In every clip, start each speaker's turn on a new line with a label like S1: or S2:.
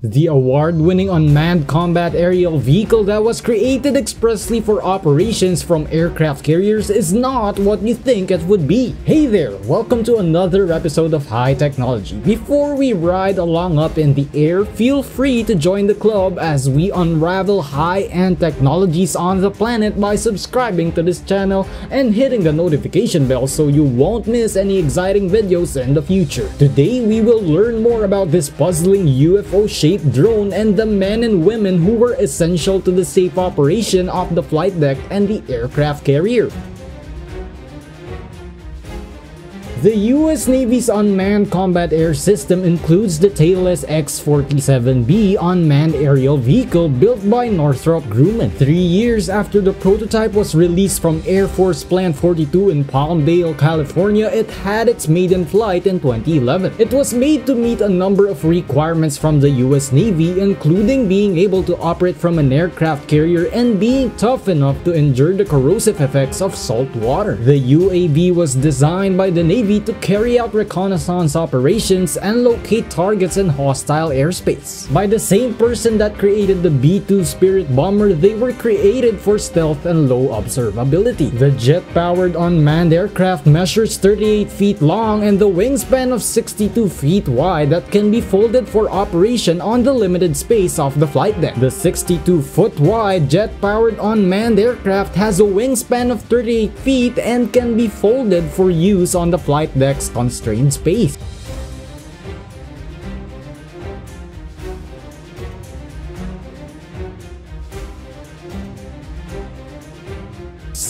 S1: The award-winning unmanned combat aerial vehicle that was created expressly for operations from aircraft carriers is not what you think it would be. Hey there, welcome to another episode of High Technology. Before we ride along up in the air, feel free to join the club as we unravel high-end technologies on the planet by subscribing to this channel and hitting the notification bell so you won't miss any exciting videos in the future. Today we will learn more about this puzzling UFO-shaped drone and the men and women who were essential to the safe operation of the flight deck and the aircraft carrier. The US Navy's Unmanned Combat Air System includes the tailless X-47B unmanned aerial vehicle built by Northrop Grumman. 3 years after the prototype was released from Air Force Plant 42 in Palmdale, California, it had its maiden flight in 2011. It was made to meet a number of requirements from the US Navy, including being able to operate from an aircraft carrier and being tough enough to endure the corrosive effects of salt water. The UAV was designed by the Navy to carry out reconnaissance operations and locate targets in hostile airspace. By the same person that created the B-2 Spirit bomber, they were created for stealth and low observability. The jet-powered unmanned aircraft measures 38 feet long and the wingspan of 62 feet wide that can be folded for operation on the limited space of the flight deck. The 62-foot wide jet-powered unmanned aircraft has a wingspan of 38 feet and can be folded for use on the flight deck's constrained space.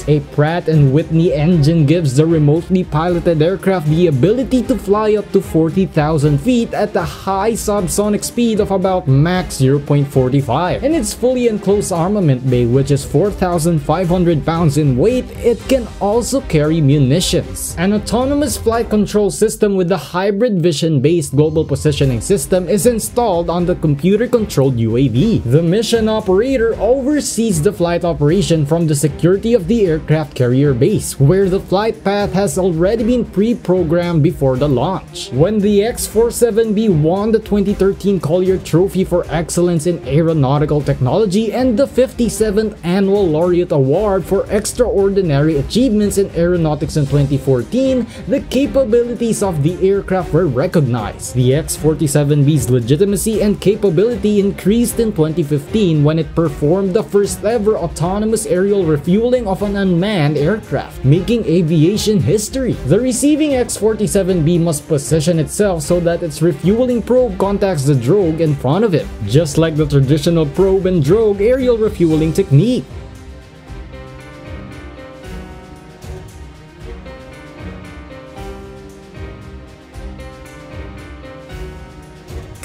S1: A Pratt & Whitney engine gives the remotely piloted aircraft the ability to fly up to 40,000 feet at a high subsonic speed of about Mach 0.45. In its fully enclosed armament bay, which is 4,500 pounds in weight, it can also carry munitions. An autonomous flight control system with a hybrid vision-based global positioning system is installed on the computer-controlled UAV. The mission operator oversees the flight operation from the security of the aircraft carrier base, where the flight path has already been pre-programmed before the launch. When the X-47B won the 2013 Collier Trophy for Excellence in Aeronautical Technology and the 57th Annual Laureate Award for Extraordinary Achievements in Aeronautics in 2014, the capabilities of the aircraft were recognized. The X-47B's legitimacy and capability increased in 2015 when it performed the first ever autonomous aerial refueling of an unmanned aircraft, making aviation history. The receiving X-47B must position itself so that its refueling probe contacts the drogue in front of it, just like the traditional probe and drogue aerial refueling technique.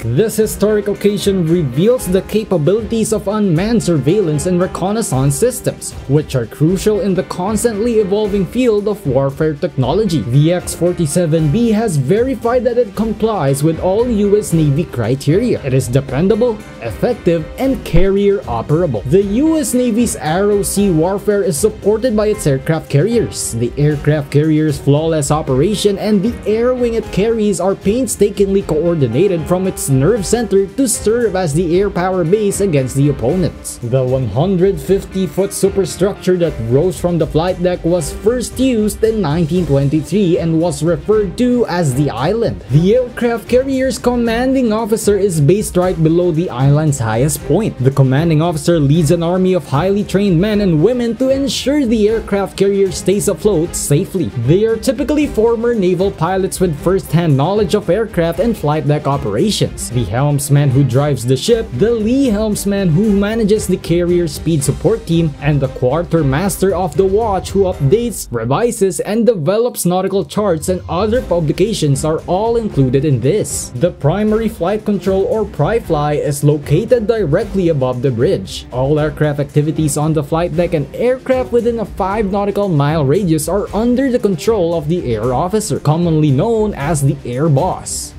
S1: This historic occasion reveals the capabilities of unmanned surveillance and reconnaissance systems, which are crucial in the constantly evolving field of warfare technology. The X-47B has verified that it complies with all US Navy criteria. It is dependable, effective, and carrier operable. The US Navy's Arrow Sea warfare is supported by its aircraft carriers. The aircraft carrier's flawless operation and the air wing it carries are painstakingly coordinated from its nerve center to serve as the air power base against the opponents. The 150-foot superstructure that rose from the flight deck was first used in 1923 and was referred to as the island. The aircraft carrier's commanding officer is based right below the island's highest point. The commanding officer leads an army of highly trained men and women to ensure the aircraft carrier stays afloat safely. They are typically former naval pilots with first-hand knowledge of aircraft and flight deck operations. The helmsman who drives the ship, the lee helmsman who manages the carrier speed support team, and the quartermaster of the watch who updates, revises, and develops nautical charts and other publications are all included in this. The primary flight control or PRI-FLY is located directly above the bridge. All aircraft activities on the flight deck and aircraft within a 5 nautical mile radius are under the control of the air officer, commonly known as the air boss.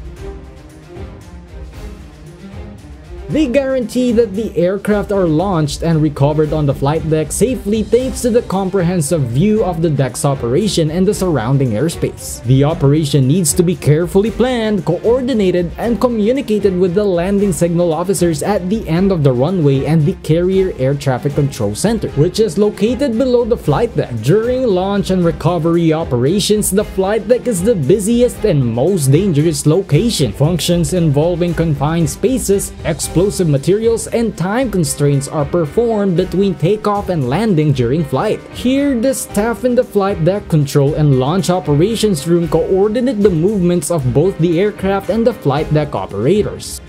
S1: They guarantee that the aircraft are launched and recovered on the flight deck safely thanks to the comprehensive view of the deck's operation and the surrounding airspace. The operation needs to be carefully planned, coordinated, and communicated with the landing signal officers at the end of the runway and the carrier air traffic control center, which is located below the flight deck. During launch and recovery operations, the flight deck is the busiest and most dangerous location. Functions involving confined spaces, explosive materials, and time constraints are performed between takeoff and landing during flight. Here, the staff in the flight deck control and launch operations room coordinate the movements of both the aircraft and the flight deck operators.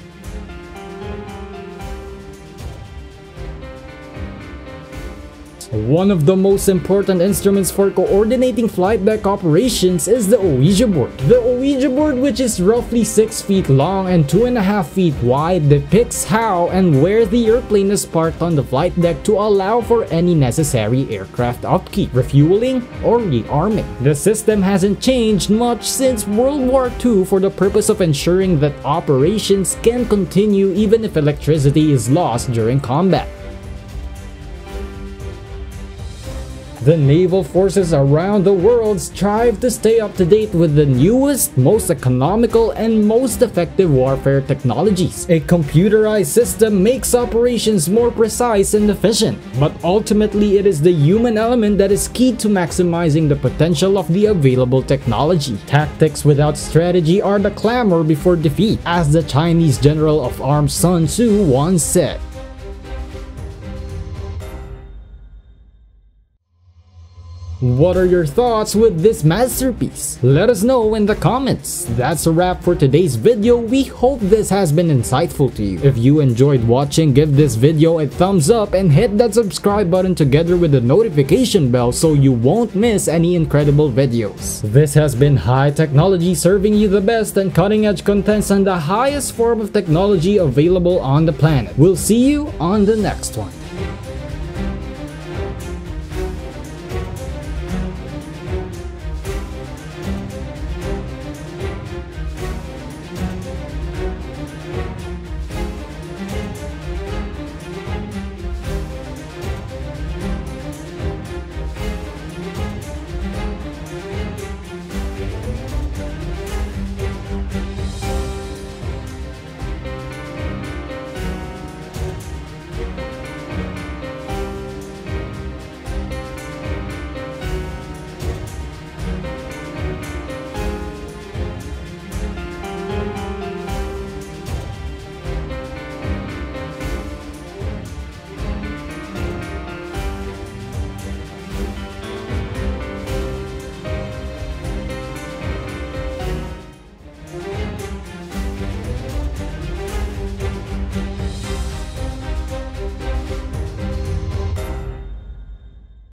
S1: One of the most important instruments for coordinating flight deck operations is the Ouija Board. The Ouija Board, which is roughly 6 feet long and 2.5 feet wide, depicts how and where the airplane is parked on the flight deck to allow for any necessary aircraft upkeep, refueling, or rearming. The system hasn't changed much since World War II for the purpose of ensuring that operations can continue even if electricity is lost during combat. The naval forces around the world strive to stay up to date with the newest, most economical, and most effective warfare technologies. A computerized system makes operations more precise and efficient, but ultimately it is the human element that is key to maximizing the potential of the available technology. Tactics without strategy are the clamor before defeat, as the Chinese general of arms Sun Tzu once said. What are your thoughts with this masterpiece? Let us know in the comments. That's a wrap for today's video. We hope this has been insightful to you. If you enjoyed watching, give this video a thumbs up and hit that subscribe button together with the notification bell so you won't miss any incredible videos. This has been High Technology, serving you the best and cutting edge contents and the highest form of technology available on the planet. We'll see you on the next one.